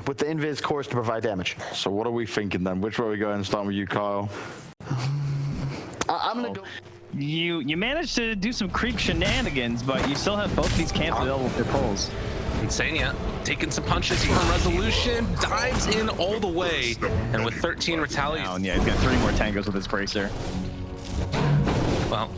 with the invis cores to provide damage. So what are we thinking then? Which way are we going? Starting with you, Kyle. I'm gonna go. You managed to do some creep shenanigans, but you still have both these camps available for pulls. Insania taking some punches from Resolution, dives in all the way, and with 13 retaliates. Yeah, he's got 3 more tangos with his bracer. Well,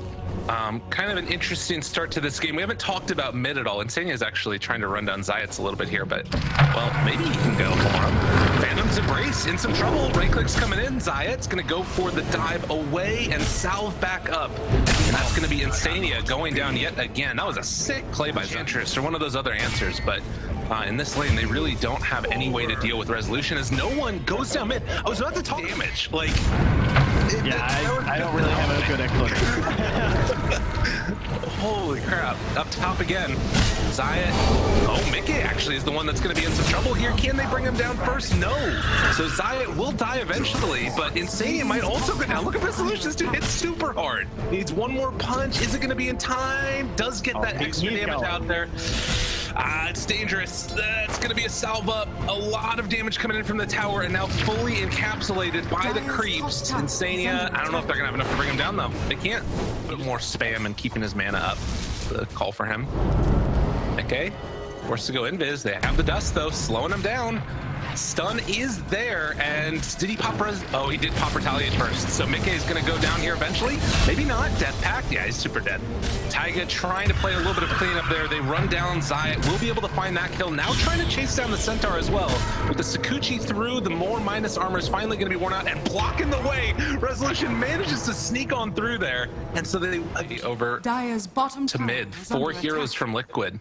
kind of an interesting start to this game. We haven't talked about mid at all. Insania is actually trying to run down Zayat's a little bit here, but, well, maybe he can go for him. Phantom's Embrace in some trouble. Right click's coming in. Zayat's going to go for the dive away and salve back up. And that's going to be Insania going down yet again. That was a sick play by Ventress, or one of those other answers, but in this lane, they really don't have any way to deal with Resolution as no one goes down mid. I was about to talk damage. Like, yeah, I don't really have a good explanation. Holy crap. Up top again. Zayat. Oh, Mickey actually is the one that's going to be in some trouble here. Can they bring him down first? No. So Zayat will die eventually, but Insania might also go down. Look at Resolution. This dude hits super hard. Needs one more punch. Is it going to be in time? Does get that extra damage out there. It's dangerous. It's going to be a salve up. A lot of damage coming in from the tower, and now fully encapsulated by the creeps. Insania, I don't know if they're going to have enough to bring him down, though. They can't. A bit more spam and keeping his mana up. The call for him. Okay. Forced to go invis. They have the dust, though, slowing him down. Stun is there, and did he pop res? Oh, he did pop retaliate first. So Mickey is going to go down here eventually. Maybe not. Death Pact. Yeah, he's super dead. Taiga trying to play a little bit of cleanup there. They run down Zayat. Will be able to find that kill. Now trying to chase down the Centaur as well. With the Sakuchi through, the more minus armor is finally going to be worn out and blocking the way. Resolution manages to sneak on through there, and so they over Dire's bottom to mid. 4 heroes from Liquid.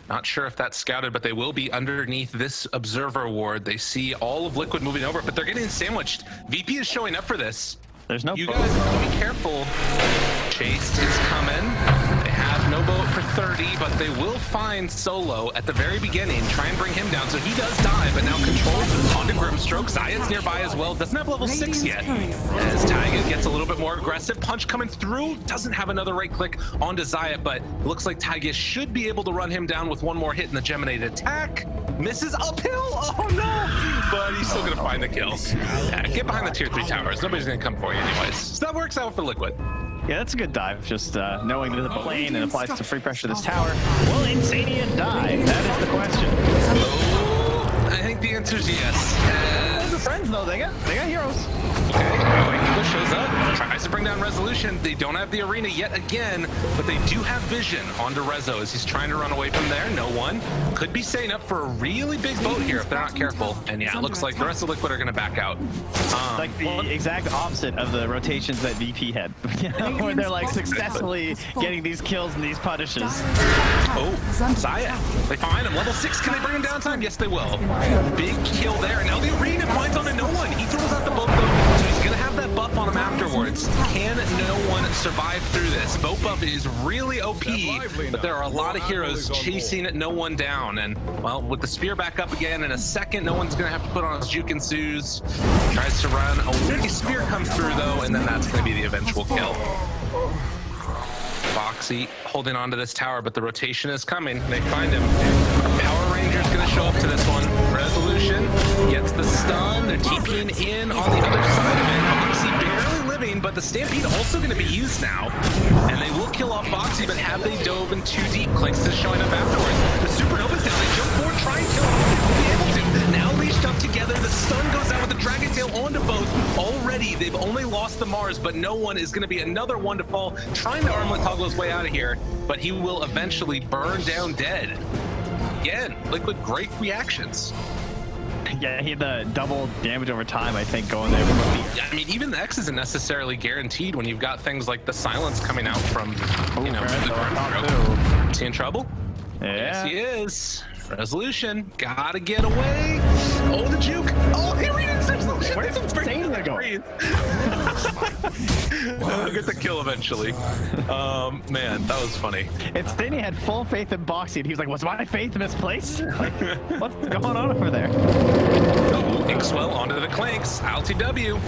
Not sure if that's scouted, but they will be underneath this observer ward. They see all of Liquid moving over, but they're getting sandwiched. VP is showing up for this. There's no You boat. guys have to be careful. Chased is coming. They have no boat for 30, but they will find Solo at the very beginning. Try and bring him down. So he does die, but now controlled onto Grimstroke. Zayat's nearby as well. Doesn't have level 6 yet. As Taiga gets a little bit more aggressive. Punch coming through. Doesn't have another right click onto Zayat, but it looks like Taiga should be able to run him down with one more hit in the Geminated attack. Misses uphill. Oh no! But he's still gonna find the kill. Yeah, get behind the tier 3 towers. Nobody's gonna come for you anyways. So that works out for Liquid. Yeah, that's a good dive. Just knowing that the plane and applies to free pressure this tower. Will Insania die? That is the question. Oh, I think the answer is yes. They're friends though. They got heroes. Okay, Eagle shows up, tries to bring down Resolution. They don't have the arena yet again, but they do have vision onto Rezo as he's trying to run away from there. No one. Could be setting up for a really big boat here if they're not careful. And yeah, it looks like the rest of Liquid are going to back out. Like the exact opposite of the rotations that VP had. Where they're like successfully getting these kills and these punishes. Oh, Zayat. They find him. Level 6. Can they bring him down time? Yes, they will. Big kill there. Now the arena finds onto no one. He throws out the boat though. So he's going to have that buff on him afterwards. Can no one survive through this? Boat buff is really OP, but there are a lot of heroes chasing no one down. And, well, with the spear back up again in a second, no one's going to have to put on his Jukensus. Tries to run. A spear comes through, though, and then that's going to be the eventual kill. Foxy holding on to this tower, but the rotation is coming. They find him. Power Ranger's going to show up to this one. Resolution gets the stun. They're TPing in on the other side of it. Foxy barely living, but the Stampede also going to be used now. And they will kill off Foxy, but have they dove in too deep? Clicks is showing up afterwards. The Supernova's down. They jump forward, try and kill him. They'll be able to. Now leashed up together. The stun goes out with the Dragon Tail onto both. Already, they've only lost the Mars, but no one is going to be another one to fall. Trying to armlet toggle his way out of here, but he will eventually burn down dead. Again, Liquid, great reactions. Yeah, he had the double damage over time, I think, going there. Yeah, I mean, even the X isn't necessarily guaranteed when you've got things like the silence coming out from, you know, the Grimstroke. Is he in trouble? Yeah. Yes, he is. Resolution, gotta get away. Oh, the juke. Oh, he re-inserts the shit. Where's Insania going? I'll get the kill eventually. Man, that was funny. Insania had full faith in boxing. He was like, was my faith misplaced? Like, what's going on over there? Oh, Inkswell onto the Clanks. LTW.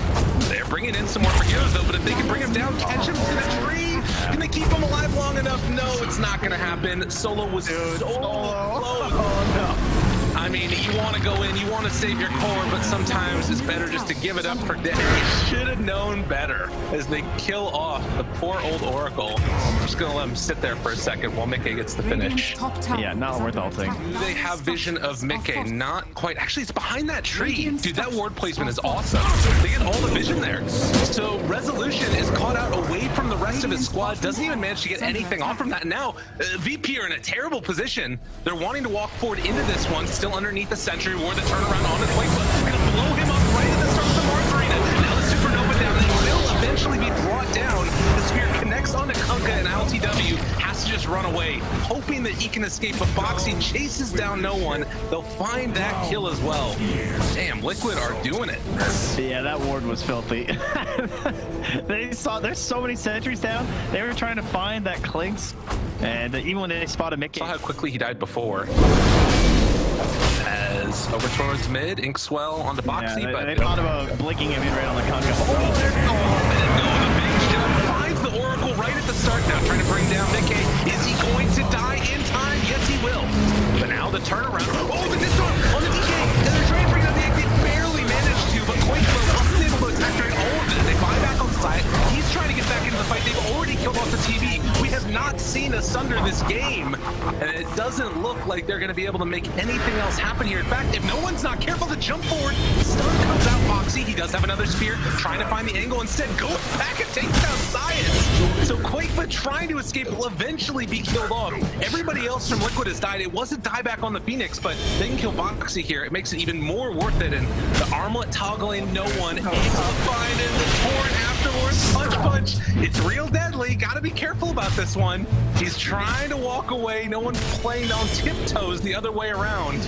They're bringing in some more heroes, though, but if they can bring him down, catch him to the tree, can they keep him alive long enough? No, it's not going to happen. Solo was so close. Oh, no. I mean, he wanted want to go in, you want to save your core, but sometimes it's better just to give it up for dead. You should have known better as they kill off the poor old Oracle. I'm just going to let him sit there for a second while Mickey gets the finish. Yeah, not worth ulting. Do they have vision of Mickey? Not quite. Actually, it's behind that tree. Dude, that ward placement is awesome. They get all the vision there. So Resolution is caught out away from the rest of his squad, doesn't even manage to get anything off from that. And now, VP are in a terrible position. They're wanting to walk forward into this one, still underneath the sentry ward, the turnaround on its way. Gonna blow him up right at the start of the Mars Arena. Now the Supernova down, they will eventually be brought down. The spear connects onto Kunkka, and LTW has to just run away, hoping that he can escape, but Boxy chases down no one. They'll find that kill as well. Damn, Liquid are doing it. Yeah, that ward was filthy. They saw there's so many sentries down. They were trying to find that Clinks, and even when they spotted Mickey. Saw how quickly he died before. As over towards mid, Inkswell onto Boxy, yeah, but they thought about blinking him in right on the Kunkka. Oh, there no, the big jump finds the Oracle right at the start now, trying to bring down Mickey. Is he going to die in time? Yes, he will. But now the turnaround. Oh, the disarm on the DK, and they're trying to bring down the egg. They barely managed to, but Quakeflow wasn't able to attack during all of it. They buy back on side. He's trying to get back into the fight. They've already killed off the TV. We have not seen Asunder this game, and it doesn't look like they're going to be able to make anything else happen here. In fact, if no one's not careful to jump forward, stun comes out. Boxy, he does have another spear, trying to find the angle. Instead, goes back and takes down Science. So Quakefoot trying to escape will eventually be killed off. Everybody else from Liquid has died. It was a dieback on the Phoenix, but they can kill Boxy here. It makes it even more worth it. And the armlet toggling, no one able to find it. The torrent afterwards, punch. It's real deadly. Gotta be careful about this one. He's trying to walk away. No one playing on tiptoes the other way around.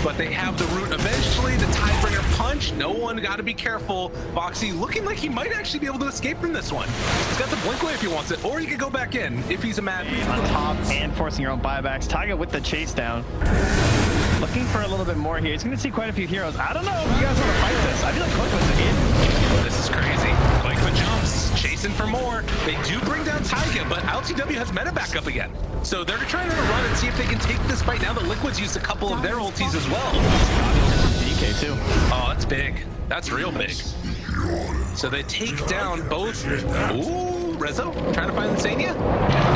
But they have the root eventually. The Tidebringer punch. No one, gotta be careful. Boxy looking like he might actually be able to escape from this one. He's got the blink away if he wants it, or he could go back in if he's a mad beast. On top and forcing your own buybacks. Taiga with the chase down. Looking for a little bit more here. He's going to see quite a few heroes. I don't know if you guys want to fight this. I feel like Quakefoot's in. This is crazy. Quakefoot jumps, chasing for more. They do bring down Taiga, but LTW has meta back up again. So they're trying to run and see if they can take this fight now that Liquid's used a couple of their ultis as well. DK too. Oh, that's big. That's real big. So they take down both. Ooh, Rezo trying to find Insania.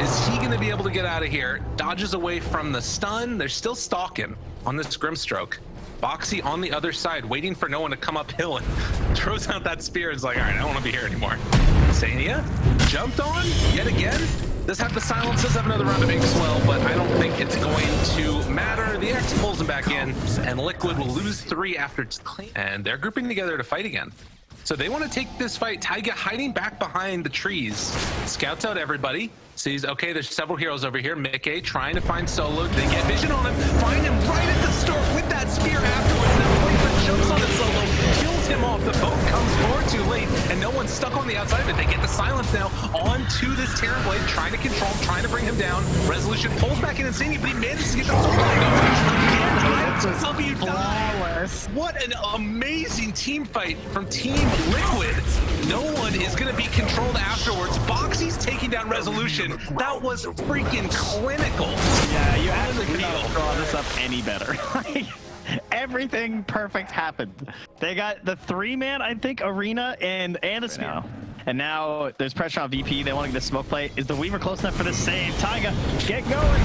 Is he going to be able to get out of here? Dodges away from the stun. They're still stalking on this Grimstroke. Boxy on the other side, waiting for no one to come uphill, and throws out that spear. It's like, all right, I don't want to be here anymore. Insania jumped on yet again. Does have the silence, does have another round of Inkswell, but I don't think it's going to matter. The X pulls him back in, and Liquid will lose 3 after clean. And they're grouping together to fight again. So they want to take this fight. Taiga hiding back behind the trees. Scouts out everybody. Sees, okay, there's several heroes over here. Mickey trying to find Solo. They get vision on him. Find him right at the start with that spear afterwards. Now Quakefoot jumps on the Solo, kills him off. The boat comes far too late, and no one's stuck on the outside of it. They get the silence now onto this Terran Blade, trying to control him, trying to bring him down. Resolution pulls back in Insania, but he manages to get the Solo. Again, Flawless. what an amazing team fight from Team Liquid. No one is going to be controlled afterwards. Boxy's taking down Resolution. That was freaking clinical. Yeah, you actually could not draw this up any better. Everything perfect happened. They got the 3-man, I think, arena and a spear. And now there's pressure on VP. They want to get the smoke play. Is the Weaver close enough for the save? Taiga, get going.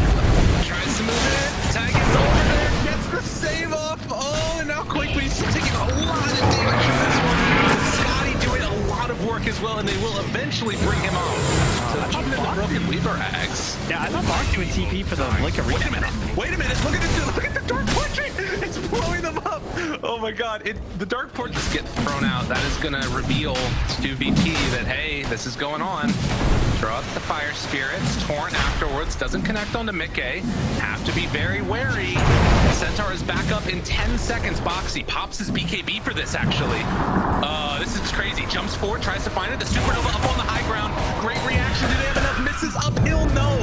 Tries to move it. Taiga's over there. Gets the save off. Oh, and now Quakefoot still taking a lot of damage from this one. Scotty doing a lot of work as well, and they will eventually bring him off. So even in the broken Weaver axe. Yeah, I thought Mark doing TP for the Blink Arena. Wait a minute. Look at the Dark Portrait. It's blowing them up. Oh my god. The Dark Portraits get thrown out. That is going to reveal to VP that, hey, this is going on. Throw out the Fire Spirits. Torrent afterwards. Doesn't connect onto Mickey. Have to be very wary. Centaur is back up in 10 seconds. Boxy pops his BKB for this, actually. This is crazy. Jumps forward, tries to find it. The Supernova up on the high ground. Great reaction. Do they have enough misses? Uphill? No.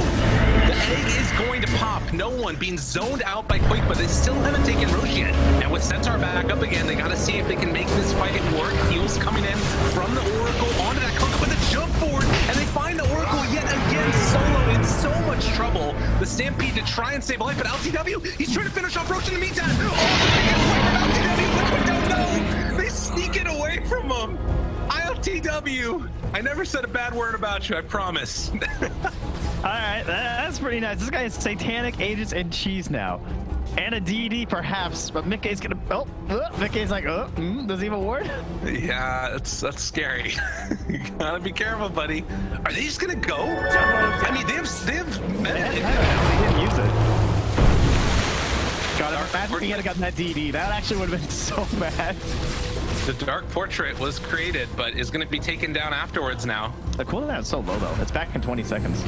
The egg is going to pop. No one being zoned out by Quake, but they still haven't taken Roche yet. And with Centaur back up again, they got to see if they can make this fight work. Heals coming in from the Oracle onto that Kunkka with a jump forward, and they find the Oracle yet again solo in so much trouble. The Stampede to try and save a life, but LTW, he's trying to finish off Roche in the meantime. Oh, the Liquid don't know. They sneak it away from him. ILTW. I never said a bad word about you, I promise. All right, that's pretty nice. This guy has Satanic Agents and Cheese now. And a DD perhaps, but Mickey's gonna, Mickey's like, does he have a ward? Yeah, that's scary. You gotta be careful, buddy. Are they just gonna go? I mean, they have meta. He didn't use it. God, imagine if he had gotten that DD. That actually would have been so bad. The Dark Portrait was created, but is gonna be taken down afterwards now. The cooldown is so low though. It's back in 20 seconds.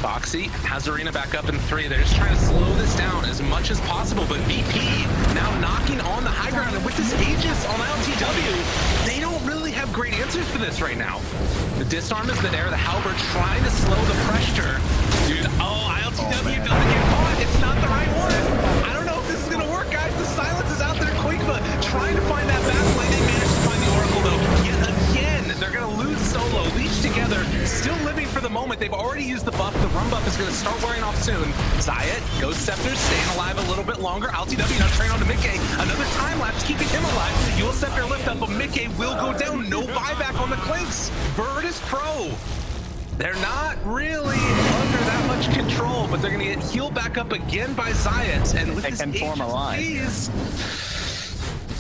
Foxy has Arena back up in 3. They're just trying to slow this down as much as possible, but VP now knocking on the high ground, and with this Aegis on LTW, they don't really have great answers for this right now. The disarm is there, the Halberd trying to slow the pressure. Dude, ILTW doesn't get caught. It's not the right one. I don't know if this is gonna work, guys. The silence is out there. Quakeba trying to find that back lane. They managed to find the Oracle though. Yet again, they're gonna lose solo. Leech together, still living for the moment. They've already used the buff. The run buff is gonna start wearing off soon. Zayat, Ghost Scepter, staying alive a little bit longer. LTW now train onto Mickey. Another time lapse keeping him alive. You'll Scepter lift up, but Mickey will go down. No buyback on the Clinks. Virtus Pro. They're not really under that much control, but they're gonna get healed back up again by Zayat. And with They this can form a line.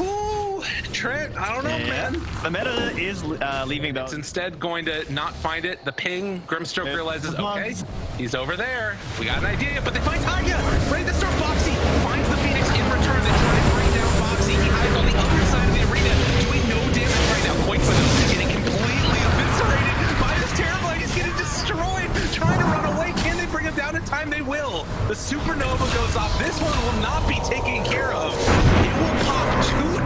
Ooh, Trent, I don't know, man. The meta is leaving though. It's instead going to not find it. The ping, Grimstroke realizes, okay, he's over there. We got an idea, but they find Tanya. Ready to start Foxy. Finds the Phoenix in return. They try to bring down Foxy. He hides on the other side of the arena, doing no damage right now. Quake for them, getting completely eviscerated by this Terrorblade. He's getting destroyed. Trying to run away. Can they bring him down in time? They will. The Supernova goes off. This one will not be taken care of. It will pop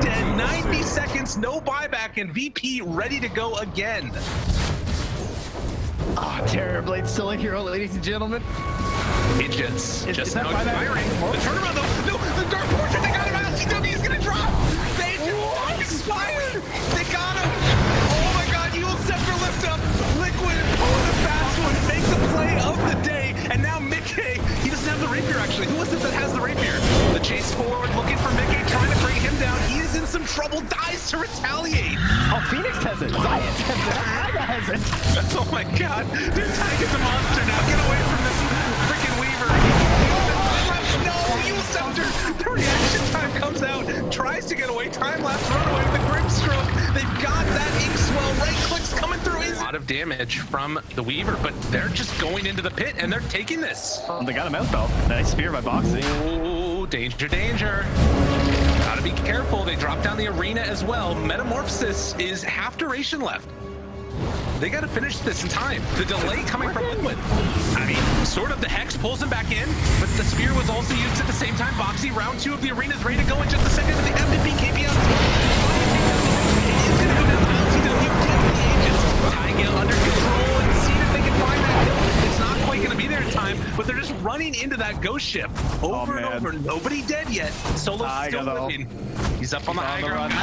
2 dead, 90 seconds, no buyback, and VP ready to go again. Oh, Terrorblade's still a hero, ladies and gentlemen. It just that now buyback? expiring. The turnaround though, no, the Dark Portrait, they got him out. LTW is gonna drop. They just expired. They got him. Oh my God, you will Scepter lift up. Liquid, pull the fast one, make the play of the day, and now Mickey, he doesn't have the rapier actually. Who is it that has the rapier? The chase forward, looking for Mickey, trying to bring him down. He is in some trouble, dies to retaliate. Oh, Phoenix has it. Zayat has it. Oh my God, dude, Tyke is a monster now. Get away from this freaking Weaver. No, you Scepter. The reaction time comes out, tries to get away, time lapse, run away with the Grimstroke. They've got that Inkswell, right clicks coming through. A lot of damage from the Weaver, but they're just going into the pit and they're taking this. They got him out though. Nice spear by Boxy. Ooh, danger, danger. Gotta be careful. They drop down the arena as well. Metamorphosis is half duration left. They got to finish this in time. The delay coming from Liquid. I mean, sort of the Hex pulls him back in, but the Spear was also used at the same time. Boxy, round 2 of the arena is ready to go in just a second with the MVP KP out. It's going to go down to LTW, gets the Aegis. Tigel under control and see if they can find that kill. It's not quite going to be there in time, but they're just running into that ghost ship over and over. Nobody dead yet. Solo's still living. He's up on the high ground.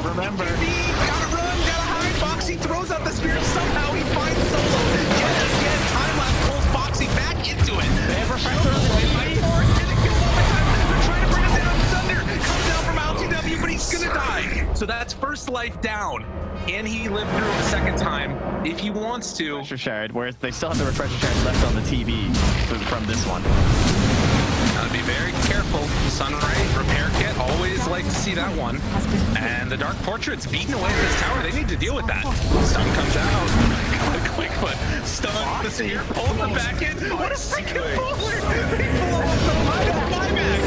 Remember. Gotta run, gotta hide. Foxy throws out the spear. Somehow he finds Solo. Yet again, time lapse pulls Foxy back into it. They have refractor on the Fight for it. Didn't kill one more time. They're trying to bring him down. Thunder comes down from LTW, but he's gonna die. So that's first life down. Can he live through a second time if he wants to? Refresher shard, whereas they still have the refresher shard left on the TV from this one. Gotta be very careful. Sunray, repair kit, always like to see that one. And the Dark Portrait's beating away at this tower. They need to deal with that. Stun comes out. Quick foot. Stun, the spear, pulling them back in. What a freaking bowler! He blows the buyback.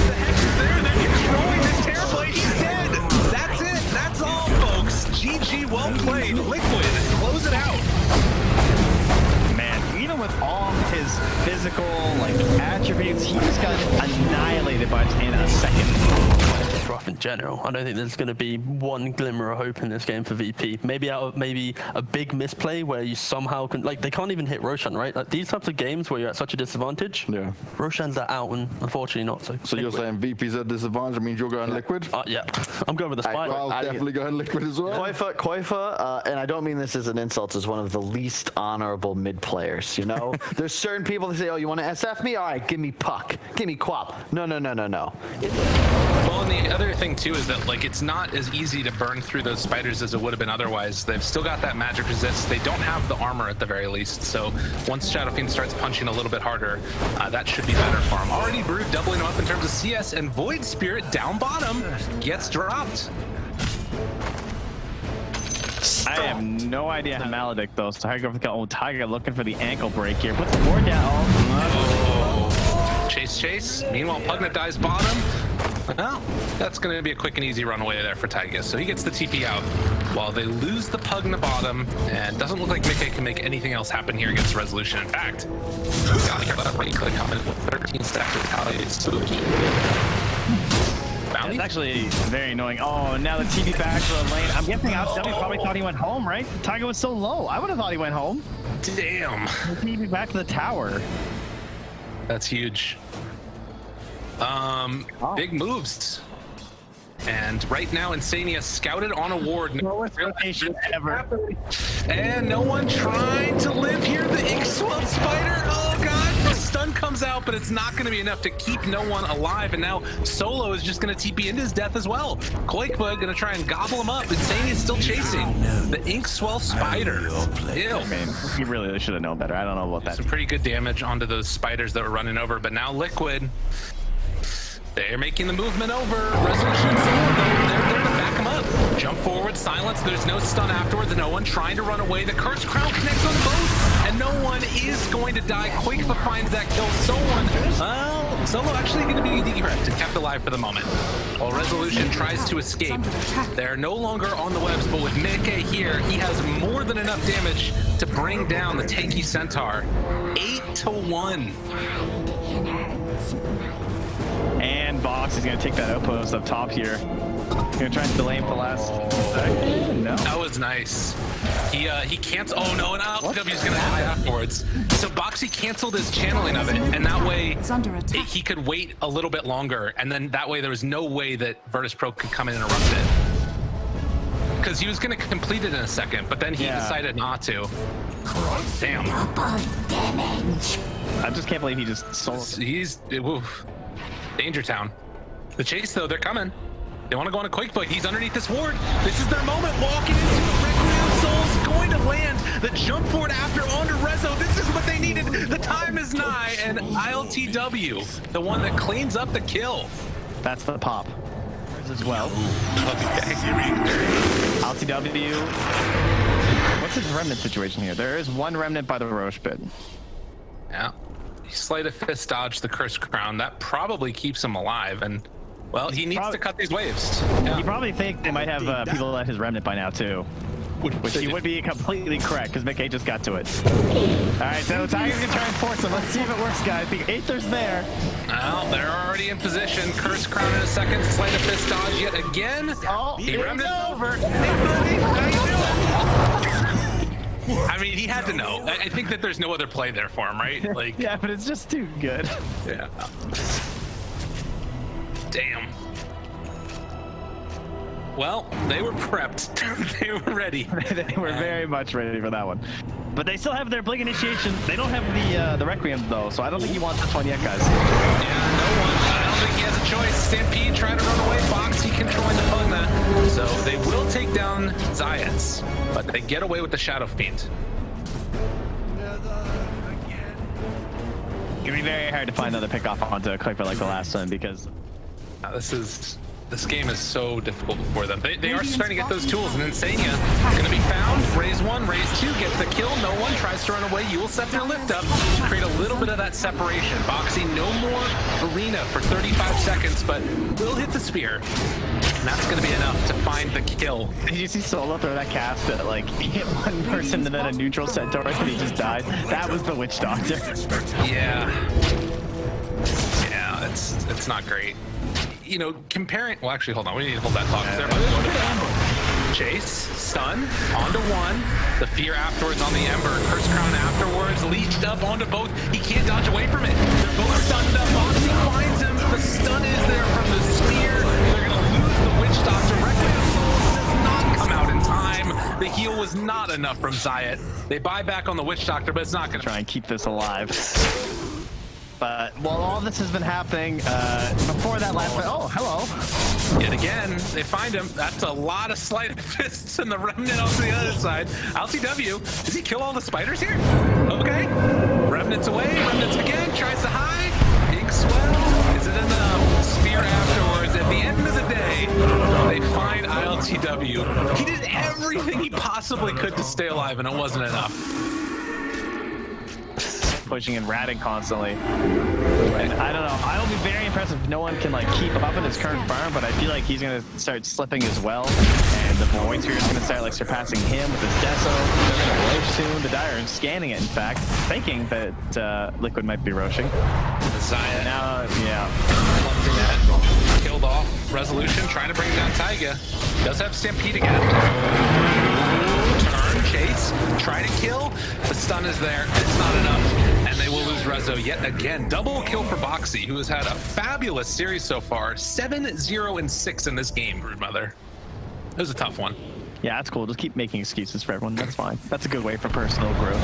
The Hex is there. They're controlling this Terrorblade. He's dead. That's it. That's all, folks. GG, well played. Liquid, close it out. Even with all his physical attributes, he just got annihilated by in a second. just rough in general. I don't think there's going to be one glimmer of hope in this game for VP. Maybe out of a big misplay where you somehow can, like, they can't even hit Roshan, right? Like, these types of games where you're at such a disadvantage, Yeah. Roshan's that out, and unfortunately not. So you're saying VP's at disadvantage? Means you're going liquid? Yeah, I'm going with the Spider. I'll definitely go liquid as well. Koifa, and I don't mean this as an insult, is one of the least honorable mid players. You know, there's certain people that say, "Oh, you want to SF me? All right, give me puck, give me quap." No. Well, and the other thing too is that like it's not as easy to burn through those spiders as it would have been otherwise. They've still got that magic resist. They don't have the armor at the very least. So once Shadow Fiend starts punching a little bit harder, that should be better for him. Already Brood doubling him up in terms of CS, and Void Spirit down bottom gets dropped. I have no idea how Maledict though. So Tiger for the kill. Oh, Tiger looking for the ankle break here. Puts the board down. Oh. Chase. Meanwhile, Pugna dies bottom. Well, that's going to be a quick and easy runaway there for Tygus. So he gets the TP out while they lose the Pugna bottom, and doesn't look like Mickey can make anything else happen here against Resolution. In fact, gotta get that right click coming with 13 stacks of retaliate. Spooky. It's actually very annoying. Oh, now the TP back to the lane. I'm guessing RTW probably thought he went home, right? Tiger was so low. I would have thought he went home. Damn. The TP back to the tower. That's huge. Big moves. And right now, Insania scouted on a ward. Lowest rotation ever. And no one trying to live here. The Inkswell Spider. Oh, God. The stun comes out, but it's not going to be enough to keep no one alive. And now Solo is just going to TP into his death as well. Koikva going to try and gobble him up. Insania is still chasing the Inkswell Spider. Ew. I mean, he really should have known better. I don't know what that. Some pretty good damage onto those spiders that were running over, but now Liquid. They're making the movement over. Resolution they're there to back him up. Jump forward, silence. There's no stun afterwards. No one trying to run away. The Cursed Crown connects on both, and no one is going to die. Koikva finds that kill. Solo actually going to be decorrected, kept alive for the moment. While Resolution tries to escape, they're no longer on the webs, but with Mickey here, he has more than enough damage to bring down the tanky Centaur. 8-1. And Box is going to take that outpost up top here. Going to try and delay him for last second. No. That was nice. He canceled. Oh no, and RTW's going to die afterwards. So Boxy canceled his channeling of it, and that way he could wait a little bit longer, and then that way there was no way that Virtus Pro could come and interrupt it. Because he was going to complete it in a second, but then he decided not to. Damn. I just can't believe he just sold. He's oof. Danger Town. The chase though, they're coming. They want to go on a quick fight. He's underneath this ward. This is their moment. Walking into it. Requiem Soul's going to land. The jump forward after onto Rezo. This is what they needed. The time is nigh. And ILTW, the one that cleans up the kill. That's the pop as well. Okay. ILTW. What's his remnant situation here? There is one remnant by the Roche pit. Yeah. Sleight of fist dodge the Cursed Crown. That probably keeps him alive. And well, he needs to cut these waves. You probably think they might have people at his remnant by now too. Which he would be completely correct because Mickey just got to it. All right, so Tiger's gonna try and force him. Let's see if it works, guys. The Aether's there. Well, they're already in position. Cursed Crown in a second. Sleight of fist dodge yet again. Oh, he remnant over. I mean, he had to know. I think that there's no other play there for him, right? Like, yeah, but it's just too good. Yeah. Damn. Well, they were prepped. They were ready. They were very much ready for that one. But they still have their Blink Initiation. They don't have the Requiem, though, so I don't think he wants this one yet, guys. Yeah, no one. I don't think he has a choice. Stampede trying to run away. Boxy controlling the Pugna. So they will take down Zayats, but they get away with the Shadow Fiend. It's gonna be very hard to find another pick off onto a Clipper like the last one because This game is so difficult for them. They are starting to get those tools, and Insania gonna be found. Raise one, raise two, gets the kill. No one tries to run away. You will set their lift up to create a little bit of that separation. Boxy, no more arena for 35 seconds, but will hit the spear. And that's gonna be enough to find the kill. Did you see Solo throw that cast that like he hit one person and then a neutral centaur and he just died? That was the Witch Doctor. Yeah. Yeah, it's not great. you know, comparing. Well, actually, hold on. We need to hold that thought because they're about to go to battle. Chase, stun, onto one. The fear afterwards on the Ember. Curse Crown afterwards, leached up onto both. He can't dodge away from it. They're both stunned up. Moxie finds him. The stun is there from the spear. They're going to lose the Witch Doctor. Requiem of Souls does not come out in time. The heal was not enough from Zayat. They buy back on the Witch Doctor, but it's not going to Try and keep this alive. But while all this has been happening, before that last fight, oh, hello. Yet again, they find him. That's a lot of sleight of fists and the Remnant on the other side. LTW, does he kill all the spiders here? Okay. Remnant's away, Remnant's again, tries to hide. Big swell. Is it enough? Spear afterwards. At the end of the day, they find ILTW. He did everything he possibly could to stay alive, and it wasn't enough. Pushing and ratting constantly. And I don't know. I will be very impressed if no one can like keep up in his current farm, but I feel like he's gonna start slipping as well. And the Void Sphere is gonna start like surpassing him with his Deso. They're gonna roach soon. The Dire is scanning it, in fact, thinking that Liquid might be roaching. Zayat Now, yeah. clumsing that. Killed off. Resolution trying to bring down Taiga. Does have Stampede again. Turn, chase, try to kill. The stun is there. It's not enough. And they will lose Rezo yet again. Double kill for Boxy, who has had a fabulous series so far. 7-0-6 in this game, Broodmother. It was a tough one. Yeah, that's cool. Just keep making excuses for everyone. That's fine. That's a good way for personal growth.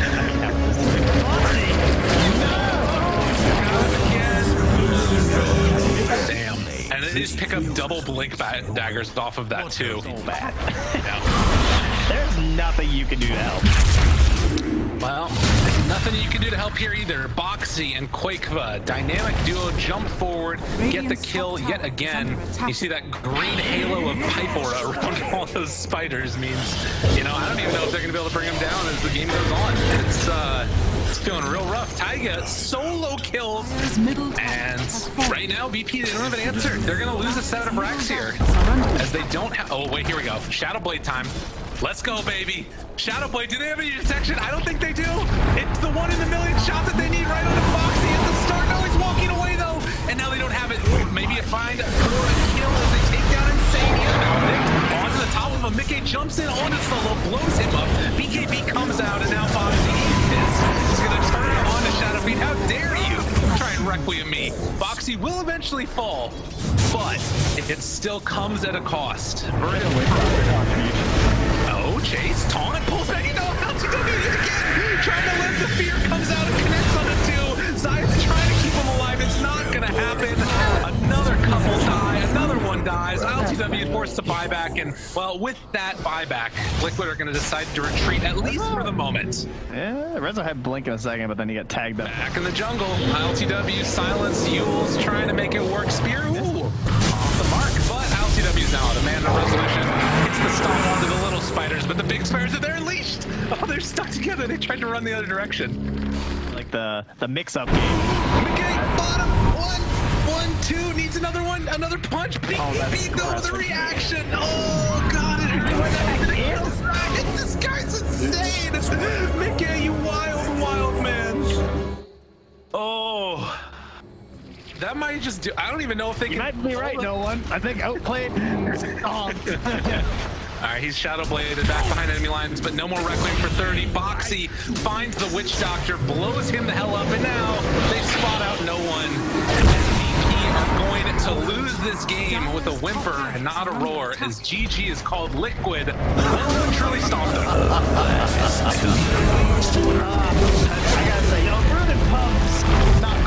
Damn. And they just pick up double blink daggers off of that too. So bad. Yeah. There's nothing you can do to help. Well, nothing you can do to help here either. Boxy and Quakeva, dynamic duo, jump forward, get the kill yet again. You see that green halo of pipe aura around all those spiders means, you know, I don't even know if they're gonna be able to bring them down as the game goes on. It's feeling real rough. Taiga solo kills, and right now VP, they don't have an answer. They're gonna lose a set of racks here as they don't have. Oh wait, here we go. Shadow Blade time. Let's go, baby. Shadow Blade, do they have any detection? I don't think they do. It's the 1 in a million shot that they need right on the Foxy at the start. No, he's walking away though, and now they don't have it. Maybe a find or a kill as they take down Insane here. Onto the top of him, Mickey jumps in onto Solo, blows him up. BKB comes out, and now Foxy is gonna turn it on to Shadow Beat. How dare you try and Requiem me? Foxy will eventually fall, but it still comes at a cost. Oh, Chase, taunt, pulls back, you know, LTW again, trying to let the fear comes out and connects on the two. Zayat's trying to keep him alive, it's not gonna happen. Another couple die, another one dies. LTW is forced to buy back, and well, with that buyback, Liquid are gonna decide to retreat, at least for the moment. Yeah, Rezo had blink in a second, but then he got tagged up. Back in the jungle, LTW, silence, Yule's trying to make it work. Spear, ooh, off the mark, but LTW's now out of mana. Resolution hits the stomp onto the little spiders, but the big spiders are there unleashed. Oh, they're stuck together. They tried to run the other direction. Like the mix-up game. McKay, bottom, 1, 2, needs another one, another punch. BKB though, the reaction. Oh, God, this guy's insane. McKay, you wild man. Oh. That might just do. I don't even know if they can. You might be right, no one. I think outplayed. Oh. All right, he's Shadow Bladed back behind enemy lines, but no more Requiem for 30. Boxy finds the Witch Doctor, blows him the hell up, and now they spot out no one. And VP are going to lose this game with a whimper and not a roar, as GG is called Liquid. Well and truly stomped them. I gotta say, Ruben Pub's not